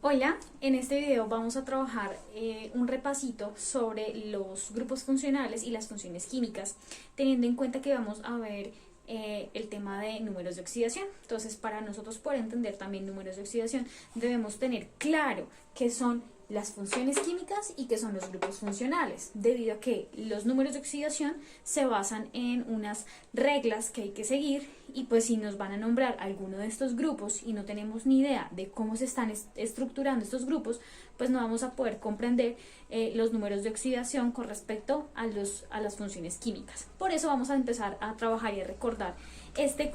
Hola, en este video vamos a trabajar un repasito sobre los grupos funcionales y las funciones químicas, teniendo en cuenta que vamos a ver el tema de números de oxidación. Entonces, para nosotros poder entender también números de oxidación, debemos tener claro qué son las funciones químicas y qué son los grupos funcionales, debido a que los números de oxidación se basan en unas reglas que hay que seguir, y pues si nos van a nombrar alguno de estos grupos y no tenemos ni idea de cómo se están estructurando estos grupos, pues no vamos a poder comprender los números de oxidación con respecto a las funciones químicas. Por eso vamos a empezar a trabajar y a recordar este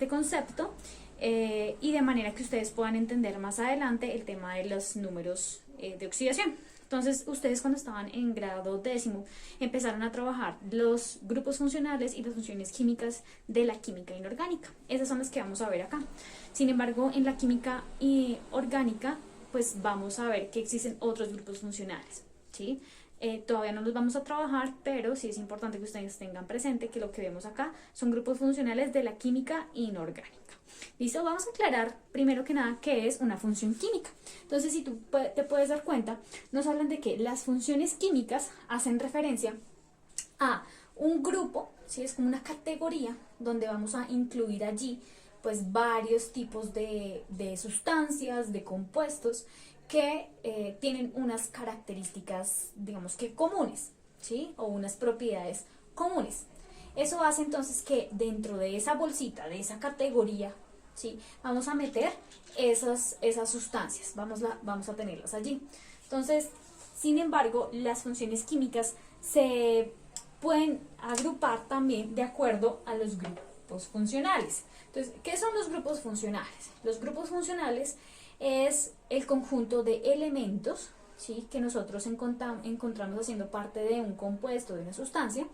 concepto, y de manera que ustedes puedan entender más adelante el tema de los números de oxidación. Entonces, ustedes cuando estaban en grado décimo empezaron a trabajar los grupos funcionales y las funciones químicas de la química inorgánica. Esas son las que vamos a ver acá. Sin embargo, en la química orgánica, pues vamos a ver que existen otros grupos funcionales, ¿sí? Todavía no los vamos a trabajar, pero sí es importante que ustedes tengan presente que lo que vemos acá son grupos funcionales de la química inorgánica. ¿Listo? Vamos a aclarar primero que nada qué es una función química. Entonces, si tú te puedes dar cuenta, nos hablan de que las funciones químicas hacen referencia a un grupo, ¿sí? Es como una categoría donde vamos a incluir allí pues varios tipos de sustancias, de compuestos que tienen unas características, digamos que comunes, ¿sí? O unas propiedades comunes. Eso hace entonces que dentro de esa bolsita, de esa categoría, ¿sí? Vamos a meter esas sustancias, vamos a tenerlas allí. Entonces, sin embargo, las funciones químicas se pueden agrupar también de acuerdo a los grupos funcionales. Entonces, ¿qué son los grupos funcionales? Los grupos funcionales es el conjunto de elementos, ¿sí? Que nosotros encontramos haciendo parte de un compuesto, de una sustancia,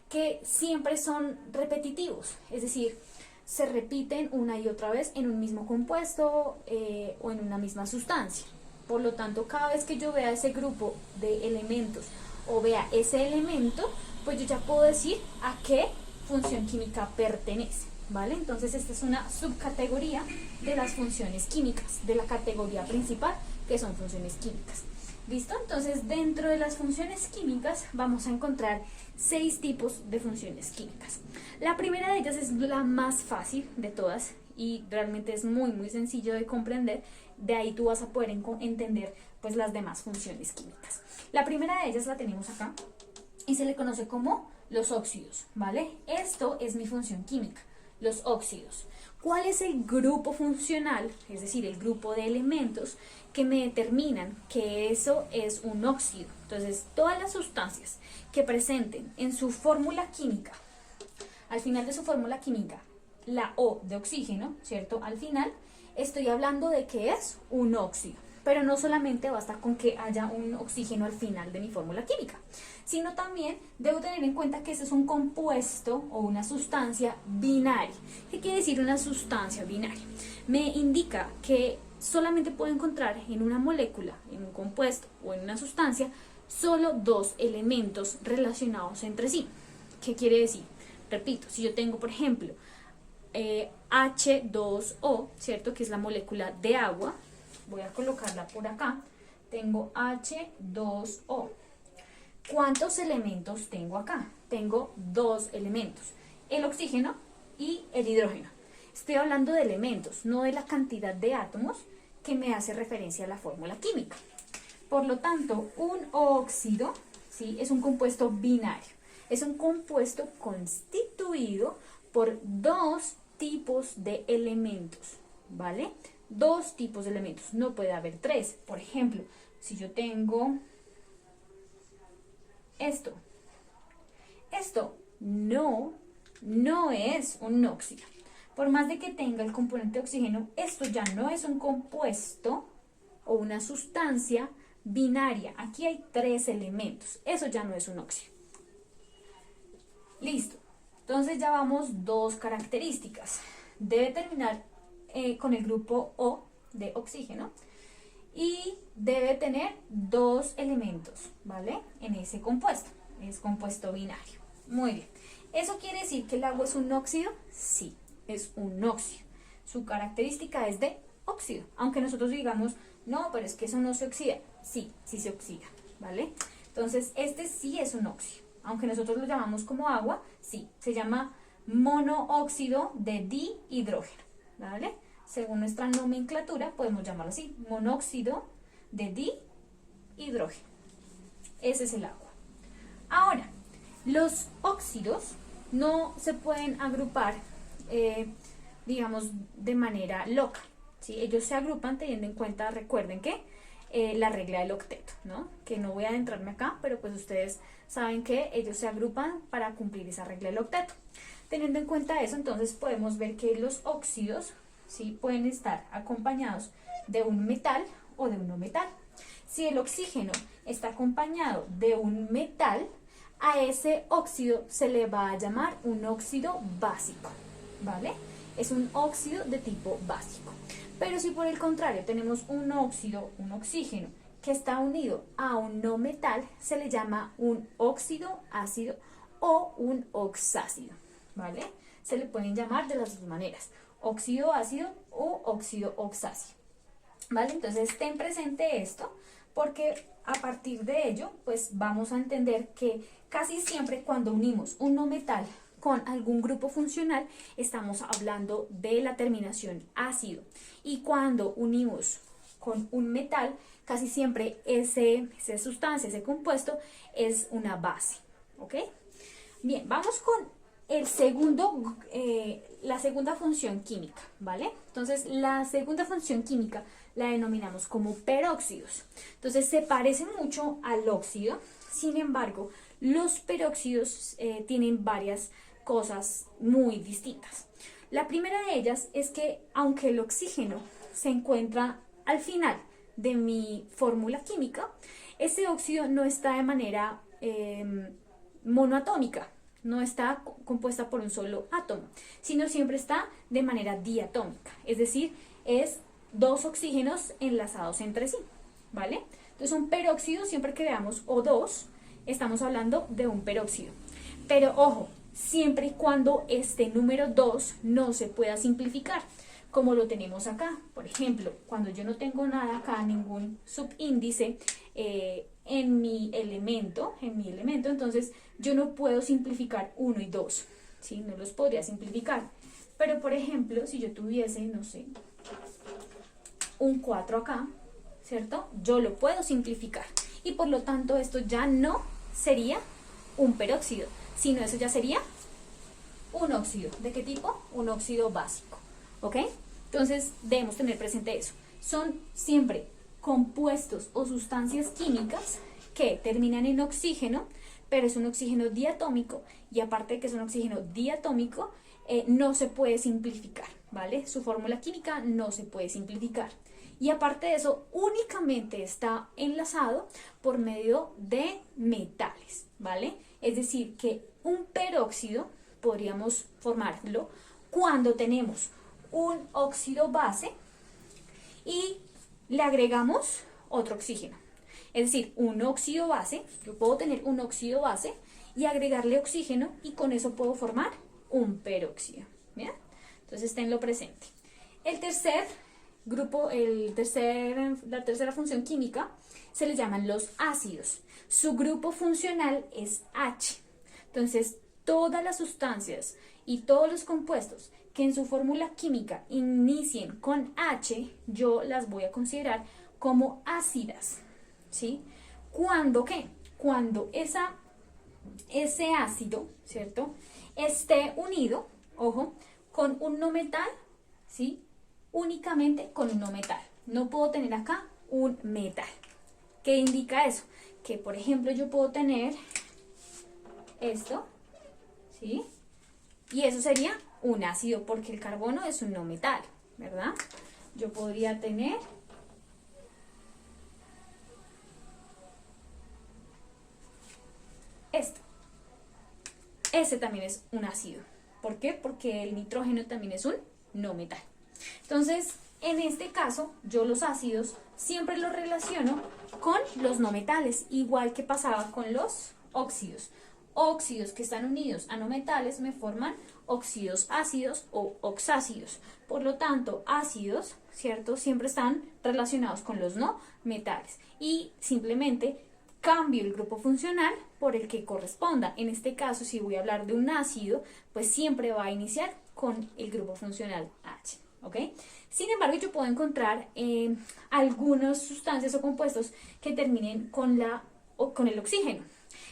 que siempre son repetitivos, es decir, se repiten una y otra vez en un mismo compuesto o en una misma sustancia. Por lo tanto, cada vez que yo vea ese grupo de elementos o vea ese elemento, pues yo ya puedo decir a qué función química pertenece, ¿vale? Entonces esta es una subcategoría de las funciones químicas, de la categoría principal, que son funciones químicas. ¿Listo? Entonces, dentro de las funciones químicas vamos a encontrar 6 tipos de funciones químicas. La primera de ellas es la más fácil de todas y realmente es muy sencillo de comprender. De ahí tú vas a poder entender pues las demás funciones químicas. La primera de ellas la tenemos acá y se le conoce como los óxidos, ¿vale? Esto es mi función química, los óxidos. ¿Cuál es el grupo funcional, es decir, el grupo de elementos que me determinan que eso es un óxido? Entonces, todas las sustancias que presenten en su fórmula química, al final de su fórmula química, la O de oxígeno, ¿cierto? Al final, estoy hablando de que es un óxido. Pero no solamente basta con que haya un oxígeno al final de mi fórmula química, sino también debo tener en cuenta que este es un compuesto o una sustancia binaria. ¿Qué quiere decir una sustancia binaria? Me indica que solamente puedo encontrar en una molécula, en un compuesto o en una sustancia, solo dos elementos relacionados entre sí. ¿Qué quiere decir? Repito, si yo tengo, por ejemplo, H2O, ¿cierto? Que es la molécula de agua. Voy a colocarla por acá. Tengo H2O. ¿Cuántos elementos tengo acá? Tengo dos elementos, el oxígeno y el hidrógeno. Estoy hablando de elementos, no de la cantidad de átomos que me hace referencia a la fórmula química. Por lo tanto, un óxido, ¿sí? Es un compuesto binario. Es un compuesto constituido por dos tipos de elementos, ¿vale? Dos tipos de elementos, no puede haber tres. Por ejemplo, si yo tengo esto no es un óxido. Por más de que tenga el componente oxígeno, esto ya no es un compuesto o una sustancia binaria. Aquí hay tres elementos, eso ya no es un óxido. Listo, entonces ya vamos dos características. Debe terminar con el grupo O de oxígeno y debe tener dos elementos, ¿vale? En ese compuesto, es compuesto binario. Muy bien, ¿eso quiere decir que el agua es un óxido? Sí, es un óxido. Su característica es de óxido. Aunque nosotros digamos, no, pero es que eso no se oxida. Sí, sí se oxida, ¿vale? Entonces, este sí es un óxido. Aunque nosotros lo llamamos como agua, sí, se llama monóxido de dihidrógeno, ¿vale? Según nuestra nomenclatura, podemos llamarlo así, monóxido de dihidrógeno. Ese es el agua. Ahora, los óxidos no se pueden agrupar, digamos, de manera loca, ¿sí? Ellos se agrupan teniendo en cuenta, recuerden que la regla del octeto, ¿no? Que no voy a adentrarme acá, pero pues ustedes saben que ellos se agrupan para cumplir esa regla del octeto. Teniendo en cuenta eso, entonces podemos ver que los óxidos, ¿sí?, pueden estar acompañados de un metal o de un no metal. Si el oxígeno está acompañado de un metal, a ese óxido se le va a llamar un óxido básico, ¿vale? Es un óxido de tipo básico. Pero si por el contrario tenemos un óxido, un oxígeno, que está unido a un no metal, se le llama un óxido ácido o un oxácido, ¿vale? Se le pueden llamar de las dos maneras, óxido ácido o óxido oxácido, ¿vale? Entonces ten presente esto, porque a partir de ello, pues vamos a entender que casi siempre cuando unimos un no metal con algún grupo funcional, estamos hablando de la terminación ácido. Y cuando unimos con un metal, casi siempre esa sustancia, ese compuesto, es una base, ¿ok? Bien, vamos con la segunda función química, ¿vale? Entonces, la segunda función química la denominamos como peróxidos. Entonces, se parece mucho al óxido, sin embargo, los peróxidos tienen varias cosas muy distintas. La primera de ellas es que, aunque el oxígeno se encuentra al final de mi fórmula química, ese óxido no está de manera monoatómica, no está compuesta por un solo átomo, sino siempre está de manera diatómica, es decir, es dos oxígenos enlazados entre sí, ¿vale? Entonces un peróxido, siempre que veamos O2, estamos hablando de un peróxido. Pero ojo, siempre y cuando este número 2 no se pueda simplificar, como lo tenemos acá. Por ejemplo, cuando yo no tengo nada acá, ningún subíndice en mi elemento, entonces yo no puedo simplificar 1 y 2, ¿sí? No los podría simplificar. Pero, por ejemplo, si yo tuviese, no sé, un 4 acá, ¿cierto? Yo lo puedo simplificar. Y por lo tanto, esto ya no sería un peróxido, sino eso ya sería un óxido. ¿De qué tipo? Un óxido básico, ¿ok? Entonces debemos tener presente eso. Son siempre compuestos o sustancias químicas que terminan en oxígeno, pero es un oxígeno diatómico, y aparte de que es un oxígeno diatómico, no se puede simplificar, ¿vale? Su fórmula química no se puede simplificar. Y aparte de eso, únicamente está enlazado por medio de metales, ¿vale? Es decir, que un peróxido podríamos formarlo cuando tenemos un óxido base y le agregamos otro oxígeno. Es decir, un óxido base, yo puedo tener un óxido base y agregarle oxígeno, y con eso puedo formar un peróxido. ¿Bien? Entonces tenlo presente. El tercer grupo, la tercera función química se le llaman los ácidos. Su grupo funcional es H. Entonces, todas las sustancias y todos los compuestos que en su fórmula química inicien con H, yo las voy a considerar como ácidas, ¿sí? ¿Cuándo qué? Cuando ese ácido, ¿cierto?, esté unido, ojo, con un no metal, ¿sí? Únicamente con un no metal. No puedo tener acá un metal. ¿Qué indica eso? Que, por ejemplo, yo puedo tener esto, ¿sí? Y eso sería un ácido, porque el carbono es un no metal, ¿verdad? Yo podría tener esto. Ese también es un ácido. ¿Por qué? Porque el nitrógeno también es un no metal. Entonces, en este caso, yo los ácidos siempre los relaciono con los no metales, igual que pasaba con los óxidos. Óxidos que están unidos a no metales me forman óxidos ácidos o oxácidos. Por lo tanto, ácidos, ¿cierto? Siempre están relacionados con los no metales. Y simplemente cambio el grupo funcional por el que corresponda. En este caso, si voy a hablar de un ácido, pues siempre va a iniciar con el grupo funcional H. ¿Ok? Sin embargo, yo puedo encontrar algunas sustancias o compuestos que terminen con el oxígeno.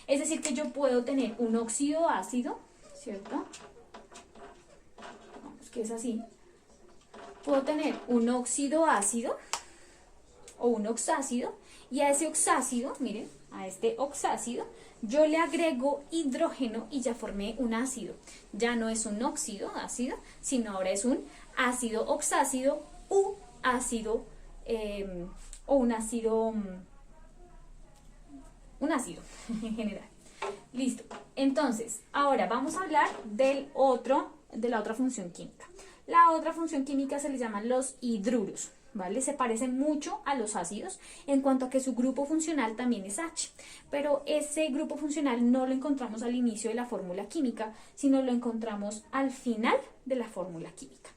Es decir, que yo puedo tener un óxido ácido, ¿cierto? Vamos, que es así. Puedo tener un óxido ácido o un oxácido, y a ese oxácido, miren, a este oxácido, yo le agrego hidrógeno y ya formé un ácido. Ya no es un óxido ácido, sino ahora es un ácido oxácido u ácido o un ácido en general. Listo. Entonces, ahora vamos a hablar de la otra función química. La otra función química se le llaman los hidruros, ¿vale? Se parecen mucho a los ácidos en cuanto a que su grupo funcional también es H, pero ese grupo funcional no lo encontramos al inicio de la fórmula química, sino lo encontramos al final de la fórmula química.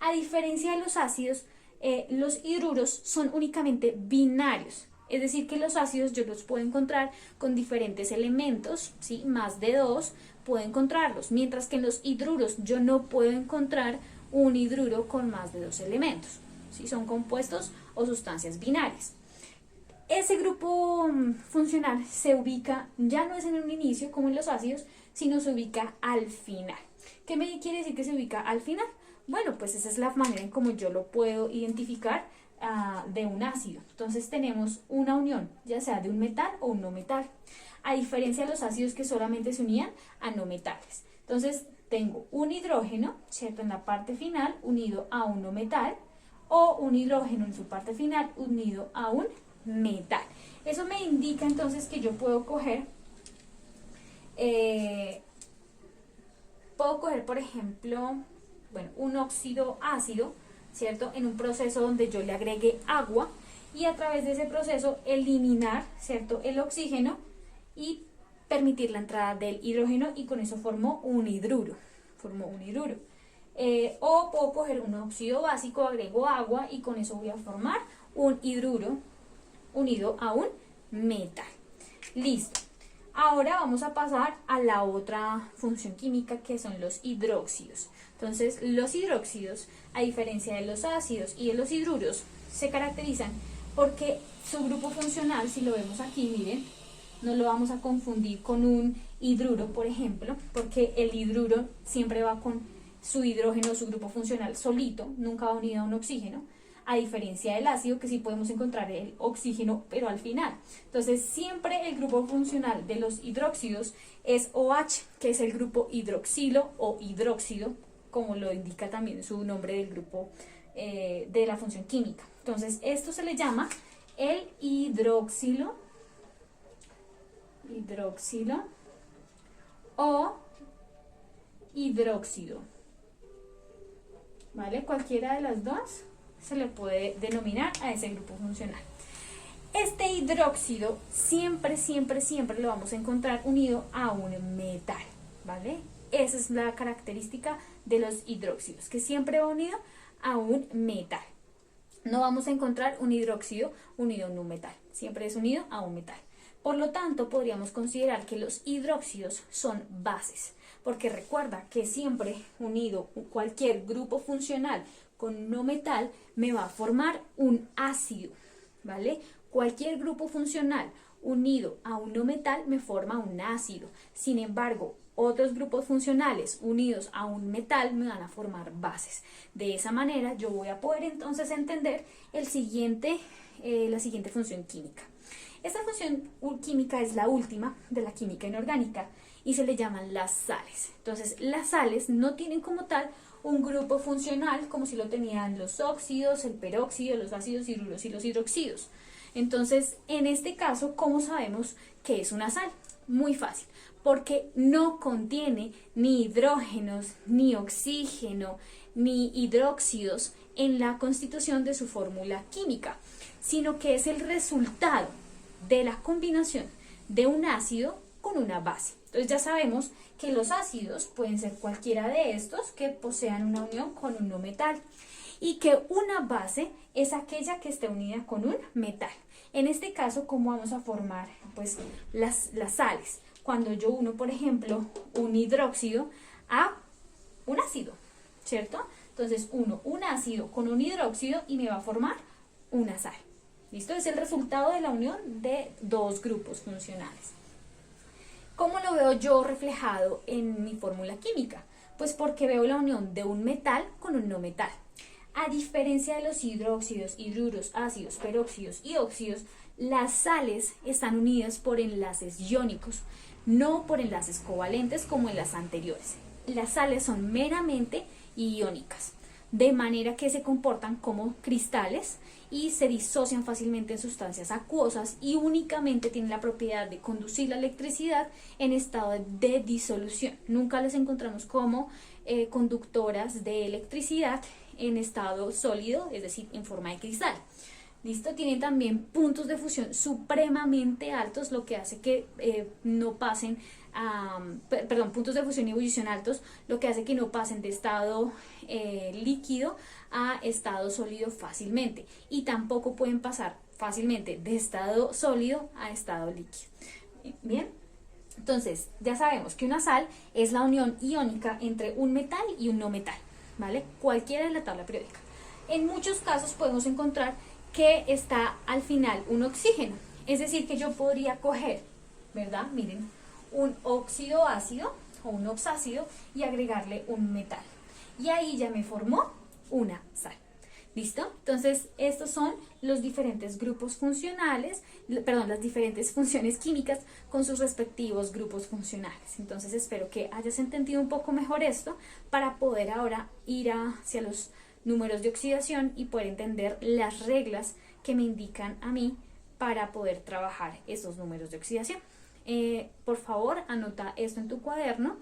A diferencia de los ácidos, los hidruros son únicamente binarios. Es decir, que los ácidos yo los puedo encontrar con diferentes elementos, ¿sí? Más de 2 puedo encontrarlos, mientras que en los hidruros yo no puedo encontrar un hidruro con más de 2 elementos, ¿sí? Son compuestos o sustancias binarias. Ese grupo funcional se ubica, ya no es en un inicio como en los ácidos, sino se ubica al final. ¿Qué me quiere decir que se ubica al final? Bueno, pues esa es la manera en cómo yo lo puedo identificar de un ácido. Entonces tenemos una unión, ya sea de un metal o un no metal, a diferencia de los ácidos que solamente se unían a no metales. Entonces tengo un hidrógeno, ¿cierto?, en la parte final unido a un no metal, o un hidrógeno en su parte final unido a un metal. Eso me indica entonces que yo puedo coger, por ejemplo, bueno, un óxido ácido, ¿cierto?, en un proceso donde yo le agregue agua y a través de ese proceso eliminar, ¿cierto?, el oxígeno y permitir la entrada del hidrógeno, y con eso formó un hidruro. O puedo coger un óxido básico, agrego agua y con eso voy a formar un hidruro unido a un metal. Listo. Ahora vamos a pasar a la otra función química, que son los hidróxidos. Entonces, los hidróxidos, a diferencia de los ácidos y de los hidruros, se caracterizan porque su grupo funcional, si lo vemos aquí, miren, no lo vamos a confundir con un hidruro, por ejemplo, porque el hidruro siempre va con su hidrógeno, su grupo funcional solito, nunca va unido a un oxígeno, a diferencia del ácido, que sí podemos encontrar el oxígeno, pero al final. Entonces, siempre el grupo funcional de los hidróxidos es OH, que es el grupo hidroxilo o hidróxido, como lo indica también su nombre del grupo de la función química. Entonces, esto se le llama el hidróxilo o hidróxido, ¿vale? Cualquiera de las dos se le puede denominar a ese grupo funcional. Este hidróxido siempre lo vamos a encontrar unido a un metal, ¿vale? Esa es la característica de los hidróxidos, que siempre va unido a un metal. No vamos a encontrar un hidróxido unido a un metal, siempre es unido a un metal. Por lo tanto, podríamos considerar que los hidróxidos son bases, porque recuerda que siempre unido cualquier grupo funcional con no metal me va a formar un ácido, ¿vale? Cualquier grupo funcional unido a un no metal me forma un ácido. Sin embargo, otros grupos funcionales unidos a un metal me van a formar bases. De esa manera yo voy a poder entonces entender la siguiente función química. Esta función química es la última de la química inorgánica y se le llaman las sales. Entonces, las sales no tienen como tal un grupo funcional como si lo tenían los óxidos, el peróxido, los ácidos hidruros y los hidroxidos. Entonces, en este caso, ¿cómo sabemos que es una sal? Muy fácil, porque no contiene ni hidrógenos, ni oxígeno, ni hidróxidos en la constitución de su fórmula química, sino que es el resultado de la combinación de un ácido con una base. Entonces ya sabemos que los ácidos pueden ser cualquiera de estos que posean una unión con un no metal y que una base es aquella que esté unida con un metal. En este caso, ¿cómo vamos a formar pues las sales? Cuando yo uno, por ejemplo, un hidróxido a un ácido, ¿cierto? Entonces uno un ácido con un hidróxido y me va a formar una sal. ¿Listo? Es el resultado de la unión de dos grupos funcionales. ¿Cómo lo veo yo reflejado en mi fórmula química? Pues porque veo la unión de un metal con un no metal. A diferencia de los hidróxidos, hidruros, ácidos, peróxidos y óxidos, las sales están unidas por enlaces iónicos, no por enlaces covalentes como en las anteriores. Las sales son meramente iónicas, de manera que se comportan como cristales y se disocian fácilmente en sustancias acuosas y únicamente tienen la propiedad de conducir la electricidad en estado de disolución. Nunca las encontramos como conductoras de electricidad en estado sólido, es decir, en forma de cristal. ¿Listo? Tienen también puntos de fusión supremamente altos, lo que hace que no pasen puntos de fusión y ebullición altos, lo que hace que no pasen de estado líquido a estado sólido fácilmente, y tampoco pueden pasar fácilmente de estado sólido a estado líquido. Bien, entonces ya sabemos que una sal es la unión iónica entre un metal y un no metal, ¿vale? Cualquiera de la tabla periódica. En muchos casos podemos encontrar que está al final un oxígeno, es decir, que yo podría coger, ¿verdad? Miren, un óxido ácido o un oxácido y agregarle un metal, y ahí ya me formó una sal. ¿Listo? Entonces estos son los diferentes grupos funcionales, las diferentes funciones químicas con sus respectivos grupos funcionales. Entonces espero que hayas entendido un poco mejor esto para poder ahora ir hacia los números de oxidación y poder entender las reglas que me indican a mí para poder trabajar estos números de oxidación. Por favor, anota esto en tu cuaderno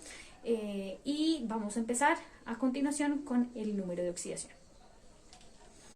y vamos a empezar a continuación con el número de oxidación.